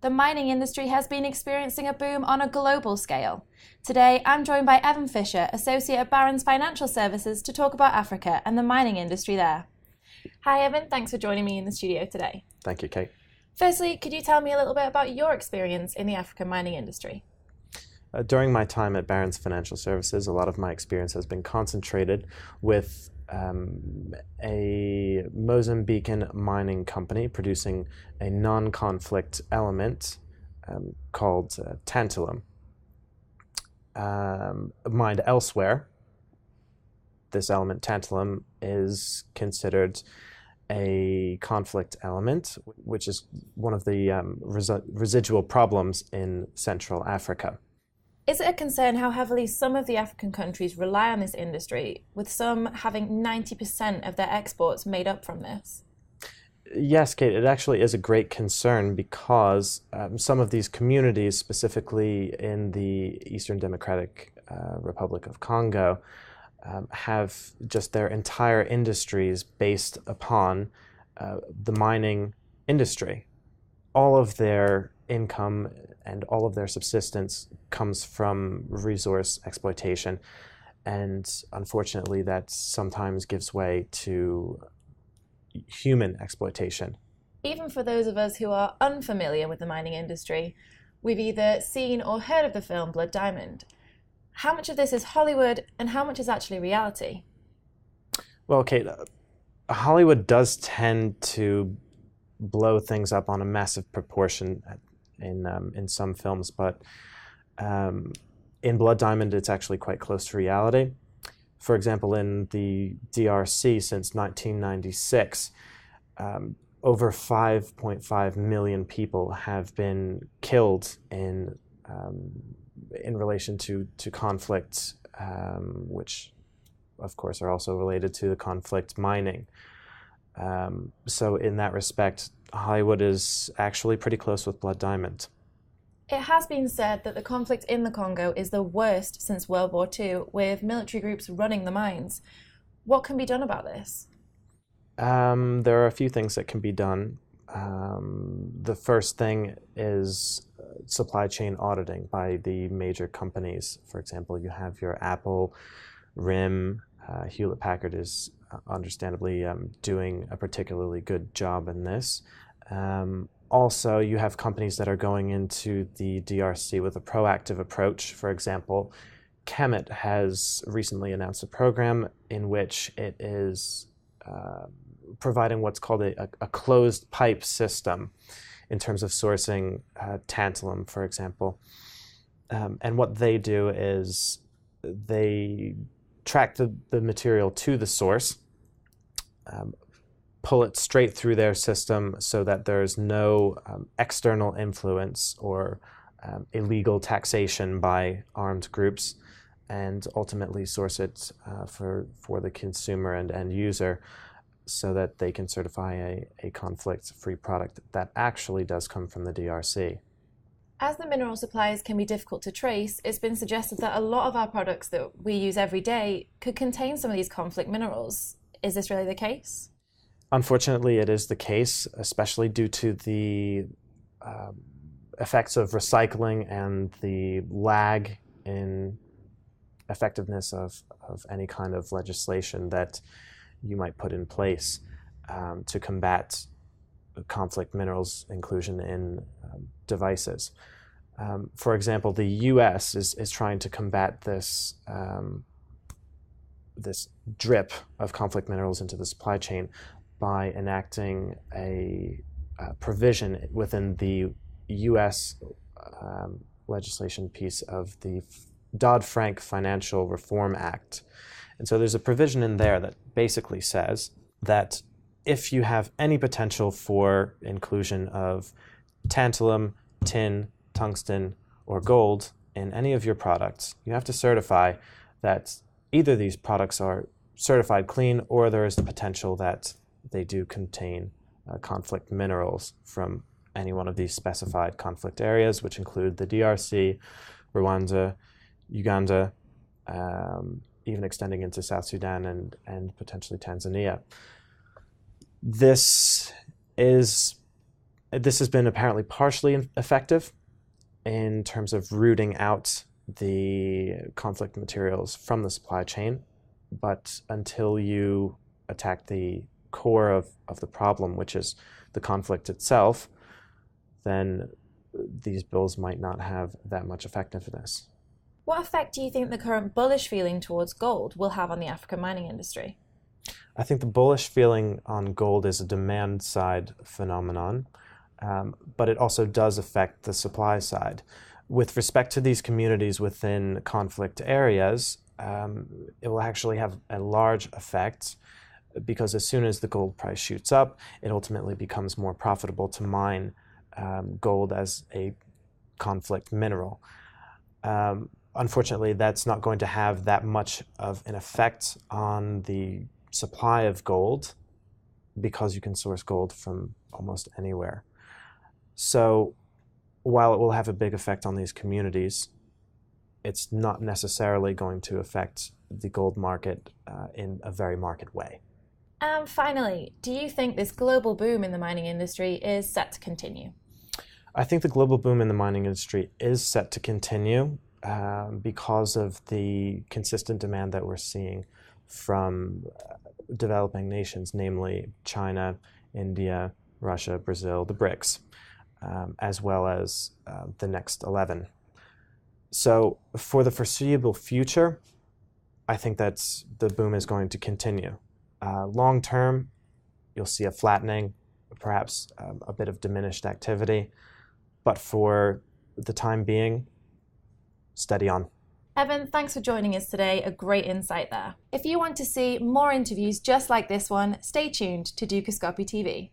The mining industry has been experiencing a boom on a global scale. Today, I'm joined by Evan Fisher, Associate at Barron's Financial Services, to talk about Africa and the mining industry there. Hi Evan, thanks for joining me in the studio today. Thank you, Kate. Firstly, could you tell me a little bit about your experience in the African mining industry? During my time at Barron's Financial Services, a lot of my experience has been concentrated with a Mozambican mining company producing a non-conflict element called tantalum. Mined elsewhere, this element, tantalum, is considered a conflict element, which is one of the residual problems in Central Africa. Is it a concern how heavily some of the African countries rely on this industry, with some having 90% of their exports made up from this? Yes, Kate, it actually is a great concern because some of these communities, specifically in the Eastern Democratic Republic of Congo, have just their entire industries based upon the mining industry. All of their income and all of their subsistence comes from resource exploitation, and unfortunately that sometimes gives way to human exploitation. Even for those of us who are unfamiliar with the mining industry, we've either seen or heard of the film Blood Diamond. How much of this is Hollywood and how much is actually reality? Well, Kate, Hollywood does tend to blow things up on a massive proportion in some films, but in Blood Diamond, it's actually quite close to reality. For example, in the DRC since 1996, over 5.5 million people have been killed in relation to conflicts, which of course are also related to the conflict mining. So in that respect, Hollywood is actually pretty close with Blood Diamond. It has been said that the conflict in the Congo is the worst since World War II, with military groups running the mines. What can be done about this? There are a few things that can be done. The first thing is supply chain auditing by the major companies. For example, you have your Apple, RIM, Hewlett-Packard is understandably doing a particularly good job in this. Also, you have companies that are going into the DRC with a proactive approach. For example, Kemet has recently announced a program in which it is providing what's called a closed pipe system in terms of sourcing tantalum, for example. And what they do is they track the material to the source, pull it straight through their system so that there's no external influence or illegal taxation by armed groups, and ultimately source it for the consumer and end user so that they can certify a conflict-free product that actually does come from the DRC. As the mineral supplies can be difficult to trace, it's been suggested that a lot of our products that we use every day could contain some of these conflict minerals. Is this really the case? Unfortunately, it is the case, especially due to the effects of recycling and the lag in effectiveness of any kind of legislation that you might put in place to combat conflict minerals inclusion in devices. For example, the US is trying to combat this this drip of conflict minerals into the supply chain by enacting a provision within the US legislation piece of the Dodd-Frank Financial Reform Act. And so there's a provision in there that basically says that if you have any potential for inclusion of tantalum, tin, tungsten, or gold in any of your products, you have to certify that either these products are certified clean or there is the potential that they do contain conflict minerals from any one of these specified conflict areas, which include the DRC, Rwanda, Uganda, even extending into South Sudan and potentially Tanzania. This is This has been apparently partially effective in terms of rooting out the conflict materials from the supply chain, but until you attack the core of the problem, which is the conflict itself, then these bills might not have that much effectiveness. What effect do you think the current bullish feeling towards gold will have on the African mining industry? I think the bullish feeling on gold is a demand-side phenomenon, but it also does affect the supply side. With respect to these communities within conflict areas, it will actually have a large effect because as soon as the gold price shoots up, it ultimately becomes more profitable to mine gold as a conflict mineral. Unfortunately, that's not going to have that much of an effect on the supply of gold because you can source gold from almost anywhere. So while it will have a big effect on these communities, it's not necessarily going to affect the gold market in a very marked way. And finally, do you think this global boom in the mining industry is set to continue? I think the global boom in the mining industry is set to continue because of the consistent demand that we're seeing from developing nations, namely China, India, Russia, Brazil, the BRICS, as well as the next 11. So for the foreseeable future, I think that the boom is going to continue. Long term, you'll see a flattening, perhaps a bit of diminished activity, but for the time being, steady on. Evan, thanks for joining us today. A great insight there. If you want to see more interviews just like this one, stay tuned to Dukascopy TV.